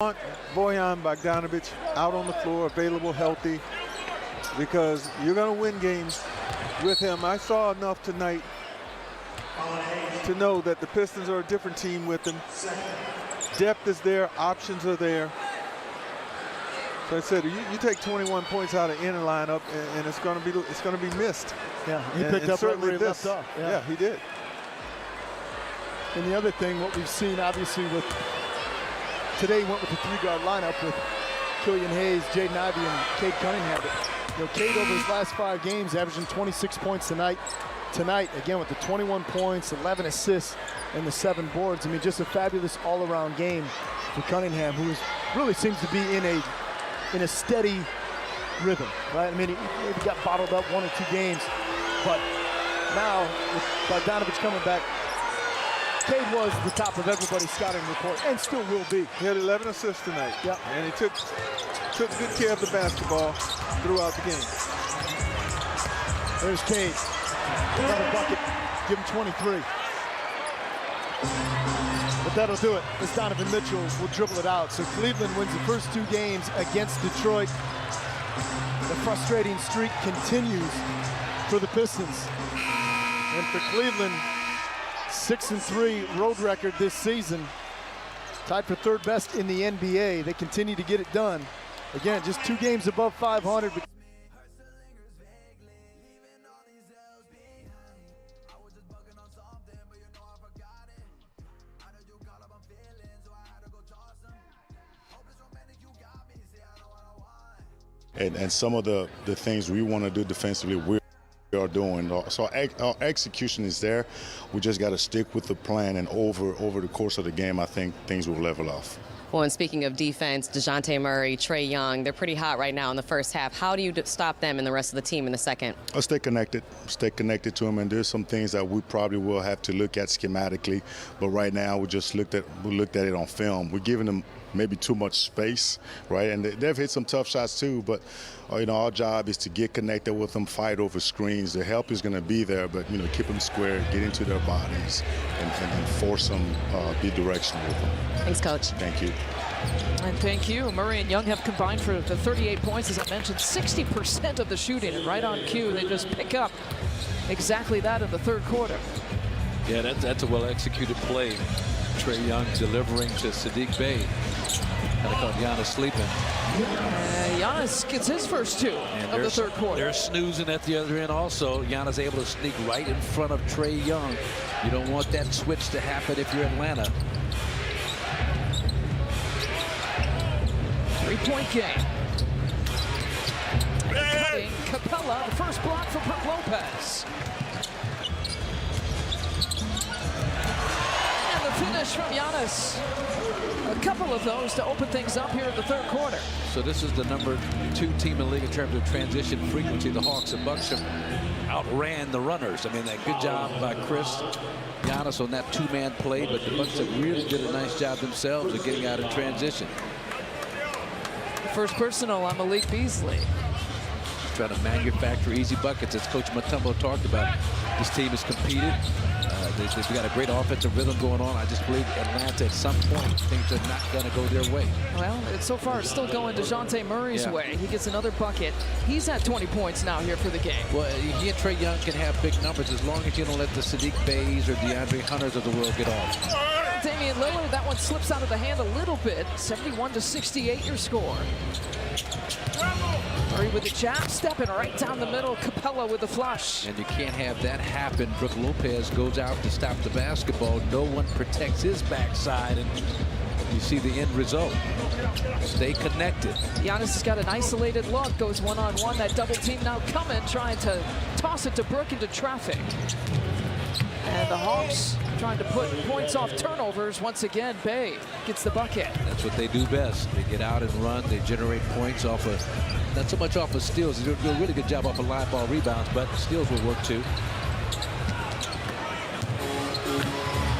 want Bojan Bogdanovic out on the floor, available, healthy, because you're going to win games with him. I saw enough tonight to know that the Pistons are a different team with him. Depth is there, options are there. So I said, you take 21 points out of any lineup, and it's going to be missed. Yeah, he picked up right where he left off. Yeah, he did. And the other thing, what we've seen, obviously, with today, went with the three-guard lineup with Killian Hayes, Jaden Ivey, and Cade Cunningham. But, Cade over his last 5 games, averaging 26 points tonight, again, with the 21 points, 11 assists, and the 7 boards. I mean, just a fabulous all-around game for Cunningham, who really seems to be in a steady rhythm, right? I mean, he maybe got bottled up 1 or 2 games, but now with Bogdanovic coming back, Cade was the top of everybody's scouting report, and still will be. He had 11 assists tonight, yeah, and he took good care of the basketball throughout the game. There's Cade, another bucket, give him 23. But that'll do it, as Donovan Mitchell will dribble it out. So Cleveland wins the first 2 games against Detroit. The frustrating streak continues for the Pistons. And for Cleveland, 6-3 road record this season. Tied for 3rd best in the NBA. They continue to get it done. Again, just 2 games above 500. And some of the things we want to do defensively, we are doing. So our execution is there. We just got to stick with the plan, and over the course of the game, I think things will level off. Well, and speaking of defense, DeJounte Murray, Trae Young, they're pretty hot right now in the first half. How do you stop them and the rest of the team in the second? I'll stay connected to them, and there's some things that we probably will have to look at schematically. But right now, we looked at it on film. We're giving them maybe too much space, right? And they've hit some tough shots too, but our job is to get connected with them, fight over screens. The help is going to be there, but keep them square, get into their bodies, and force them, be directional with them. Thanks, Coach. Thank you. And thank you. Murray and Young have combined for the 38 points, as I mentioned, 60% of the shooting, and right on cue, they just pick up exactly that in the 3rd quarter. Yeah, that's a well-executed play. Trae Young delivering to Saddiq Bey. Had to call Giannis sleeping. Giannis gets his first 2 of the 3rd quarter. They're snoozing at the other end also. Giannis able to sneak right in front of Trae Young. You don't want that switch to happen if you're Atlanta. 3-point game. Cutting Capella, the first block for Brook Lopez. And the finish from Giannis. A couple of those to open things up here in the 3rd quarter. So this is the number 2 team in the league in terms of transition frequency. The Hawks and Bucks have outran the runners. I mean, that good job by Chris Giannis on that 2-man play, but the Bucks have really did a nice job themselves of getting out in transition. First personal on Malik Beasley. Trying to manufacture easy buckets, as Coach Mutombo talked about. This team has competed. They've got a great offensive rhythm going on. I just believe Atlanta, at some point, things are not going to go their way. Well, so far it's still going DeJounte Murray's way. He gets another bucket. He's at 20 points now here for the game. Well, he and Trae Young can have big numbers as long as you don't let the Saddiq Beys or DeAndre Hunters of the world get off. Damian Lillard, that one slips out of the hand a little bit. 71-68 your score. Murray with the jab, stepping right down the middle. Capella with the flush. And you can't have that happen. Brook Lopez goes out to stop the basketball. No one protects his backside, and you see the end result. Stay connected. Giannis has got an isolated look, goes one-on-one. That double team now coming, trying to toss it to Brook into traffic. And the Hawks trying to put points off turnovers. Once again, Bey gets the bucket. That's what they do best. They get out and run. They generate points off of, not so much off of steals. They do a really good job off of line ball rebounds, but steals will work too.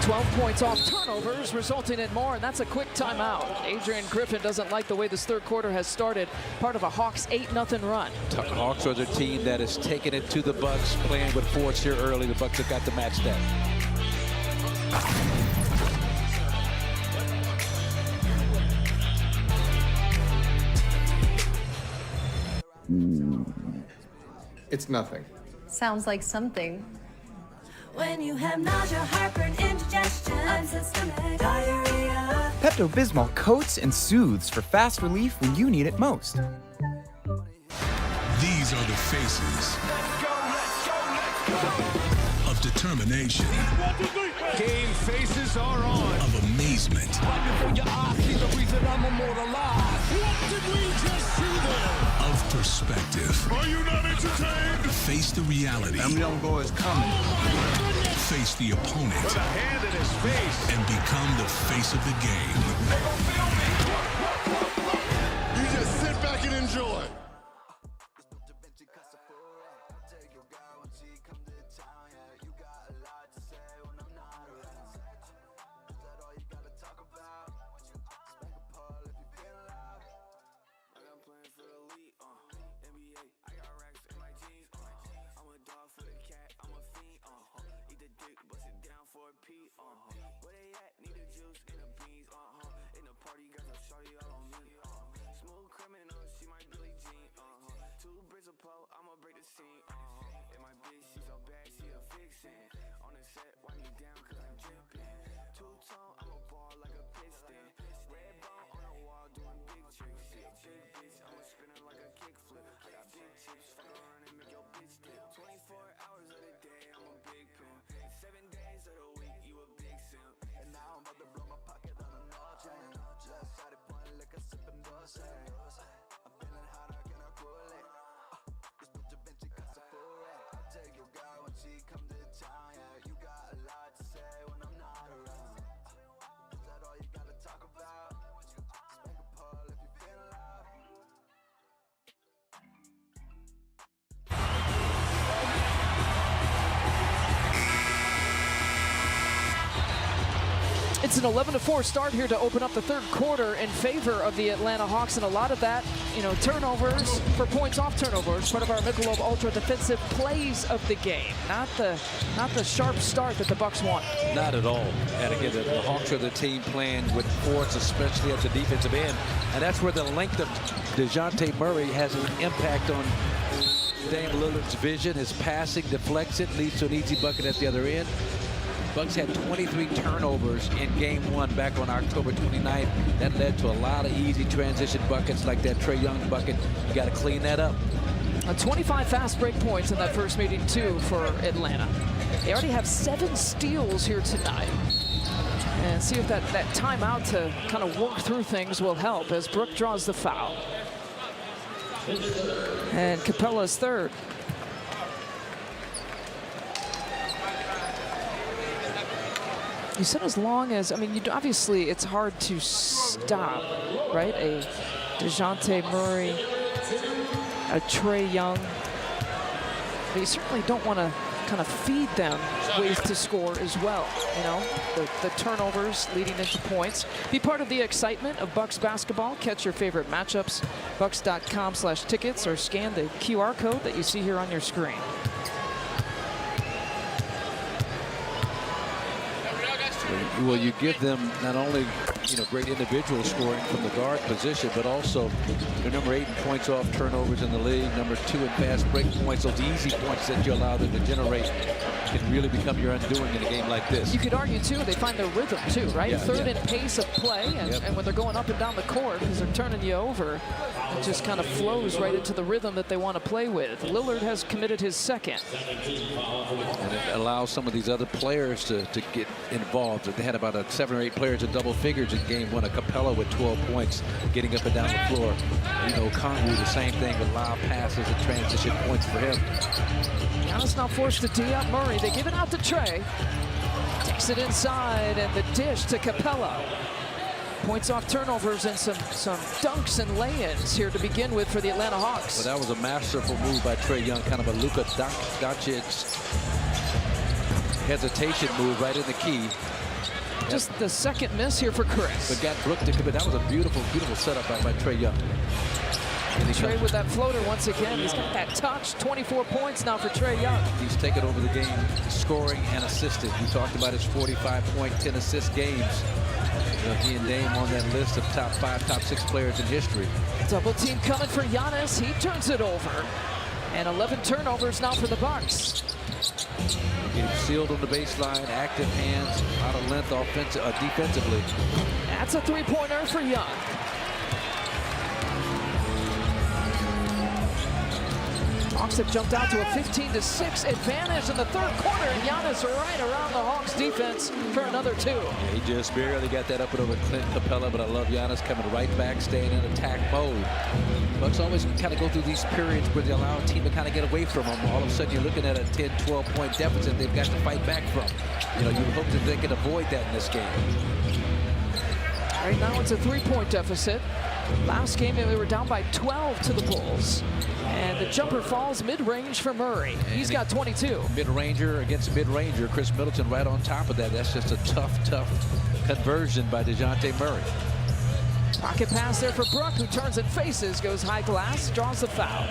12 points off turnovers, resulting in more, and that's a quick timeout. Adrian Griffin doesn't like the way this 3rd quarter has started, part of a Hawks 8-0 run. Hawks are the team that has taken it to the Bucks, playing with force here early. The Bucks have got the match stat. It's nothing. Sounds like something. When you have nausea, heartburn, indigestion, unsystemic diarrhea. Pepto-Bismol coats and soothes for fast relief when you need it most. These are the faces of determination. Game faces are on. Of amazement. Right before your eyes, see the reason I'm immortalized. What did we just see there? Of perspective. Are you not entertained? Face the reality. Them young boys coming. Face the opponent. With a hand in his face. And become the face of the game. You just sit back and enjoy. I'ma break the scene, and my bitch, she so bad, she a fixin'. On the set, wipe me down, cause I'm drippin'. Two-tone, I'ma ball like a piston. Red bone on the wall, doing big tricks. She a big bitch, I'ma spin her like a kickflip. I got big chips, fuck around and make your bitch dip. 24 hours of the day, I'm a big pimp. 7 days of the week, you a big simp. And now I'm about to blow my pocket on a no chain. Left side of point, liquor sippin' dose. I'm feeling hot, I cannot cool it. Take your girl when she come to town, yeah. You got a lot to say when I'm not around. Is that all you gotta talk about? Spank a pole if you feel loud. It's an 11-4 start here to open up the third quarter in favor of the Atlanta Hawks, and a lot of that, turnovers for points off turnovers, part of our Michelob Ultra defensive plays of the game. Not the sharp start that the Bucks want. Not at all. And again, the Hawks are the team playing with force, especially at the defensive end, and that's where the length of DeJounte Murray has an impact on Dame Lillard's vision. His passing deflects it, leads to an easy bucket at the other end. Bucks had 23 turnovers in game one back on October 29th. That led to a lot of easy transition buckets like that Trae Young bucket. You got to clean that up. 25 fast break points in that first meeting, too, for Atlanta. They already have 7 steals here tonight. And see if that timeout to kind of work through things will help as Brook draws the foul. And Capella's third. You said as long as, obviously it's hard to stop, right? A DeJounte Murray, a Trae Young. But you certainly don't want to kind of feed them ways to score as well. The turnovers leading into points. Be part of the excitement of Bucks basketball. Catch your favorite matchups, bucks.com/tickets, or scan the QR code that you see here on your screen. Well, you give them not only great individual scoring from the guard position, but also they're number 8 in points off turnovers in the league, number 2 in fast break points. Those easy points that you allow them to generate can really become your undoing in a game like this. You could argue too they find their rhythm too, right? Yeah, Third in pace of play, and when they're going up and down the court because they're turning you over, it just kind of flows right into the rhythm that they want to play with. Lillard has committed his second. And it allows some of these other players to get involved. They had about 7 or 8 players in double figures in game one. A Capella with 12 points, getting up and down the floor. Conway, the same thing with lob passes and transition points for him. Giannis now forced to tee up Murray. They give it out to Trae. Takes it inside, and the dish to Capella. Points off turnovers and some dunks and lay-ins here to begin with for the Atlanta Hawks. Well, that was a masterful move by Trae Young, kind of a Luka Doncic hesitation move right in the key. Just the second miss here for Chris. But got Brook to commit. That was a beautiful, beautiful setup by Trae Young. Trae with that floater once again. He's got that touch. 24 points now for Trae Young. He's taken over the game, scoring and assisted. We talked about his 45-point, 10-assist games. He and Dame on that list of top 5, top 6 players in history. Double team coming for Giannis. He turns it over. And 11 turnovers now for the Bucks. Getting sealed on the baseline, active hands, out of length defensively. That's a three-pointer for Young. Hawks have jumped out to a 15-6 advantage in the third quarter, and Giannis right around the Hawks defense for another 2. Yeah, he just barely got that up and over Clint Capella, but I love Giannis coming right back, staying in attack mode. Bucks always kind of go through these periods where they allow a team to kind of get away from them. All of a sudden, you're looking at a 10, 12-point deficit they've got to fight back from. You know, you hope that they can avoid that in this game. Right now, it's a 3-point deficit. Last game, they were down by 12 to the Bulls. And the jumper falls mid-range for Murray. He's got 22. Mid-ranger against mid-ranger. Chris Middleton right on top of that. That's just a tough conversion by DeJounte Murray. Pocket pass there for Brook, who turns and faces, goes high glass, draws the foul.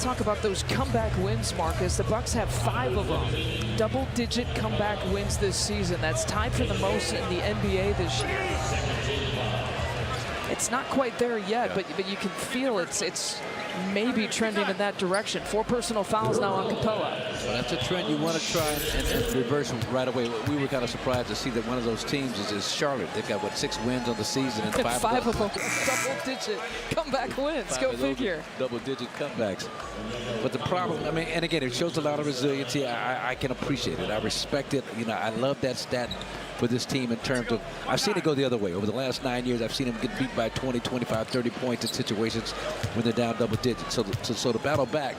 Talk about those comeback wins, Marcus. The Bucks have 5 of them. Double-digit comeback wins this season. That's tied for the most in the NBA this year. It's not quite there yet, but you can feel it's maybe trending in that direction. 4 personal fouls now on Capella. Well, that's a trend you want to try and reverse right away. We were kind of surprised to see that one of those teams is Charlotte. They've got, what, 6 wins on the season and 5 of them double-digit comeback wins. Go figure. Double-digit comebacks. But the problem, I mean, and again, it shows a lot of resiliency. I can appreciate it. I respect it. You know, I love that stat for this team in terms of, I've seen it go the other way. Over the last 9 years, I've seen them get beat by 20, 25, 30 points in situations when they're down double digits. So the battle back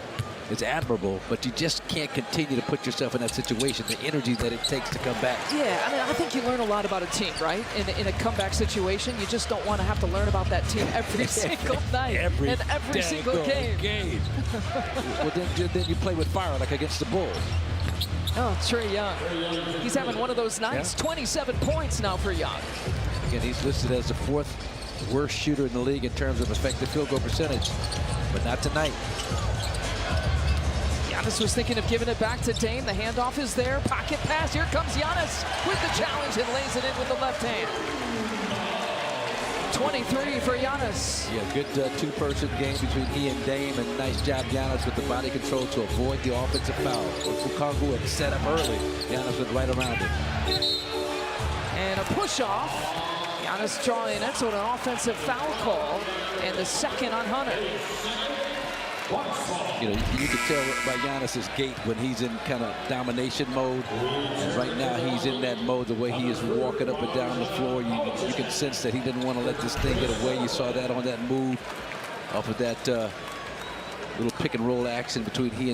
is admirable, but you just can't continue to put yourself in that situation, the energy that it takes to come back. Yeah, I mean, I think you learn a lot about a team, right? In a comeback situation, you just don't want to have to learn about that team every single night and every single game. Well, then you play with fire, like against the Bulls. Oh, Trae Young. He's having one of those nights. Yeah. 27 points now for Young. Again, he's listed as the 4th worst shooter in the league in terms of effective field goal percentage, but not tonight. Giannis was thinking of giving it back to Dame. The handoff is there. Pocket pass. Here comes Giannis with the challenge and lays it in with the left hand. 23 for Giannis. Yeah, good 2-person game between he and Dame, and nice job Giannis with the body control to avoid the offensive foul. Okongwu had set up early. Giannis went right around it. And a push-off. Giannis drawing it, so an offensive foul call, and the second on Hunter. You know, you can tell by Giannis's gait when he's in kind of domination mode. And right now he's in that mode, the way he is walking up and down the floor. You can sense that he didn't want to let this thing get away. You saw that on that move off of that little pick and roll action between he and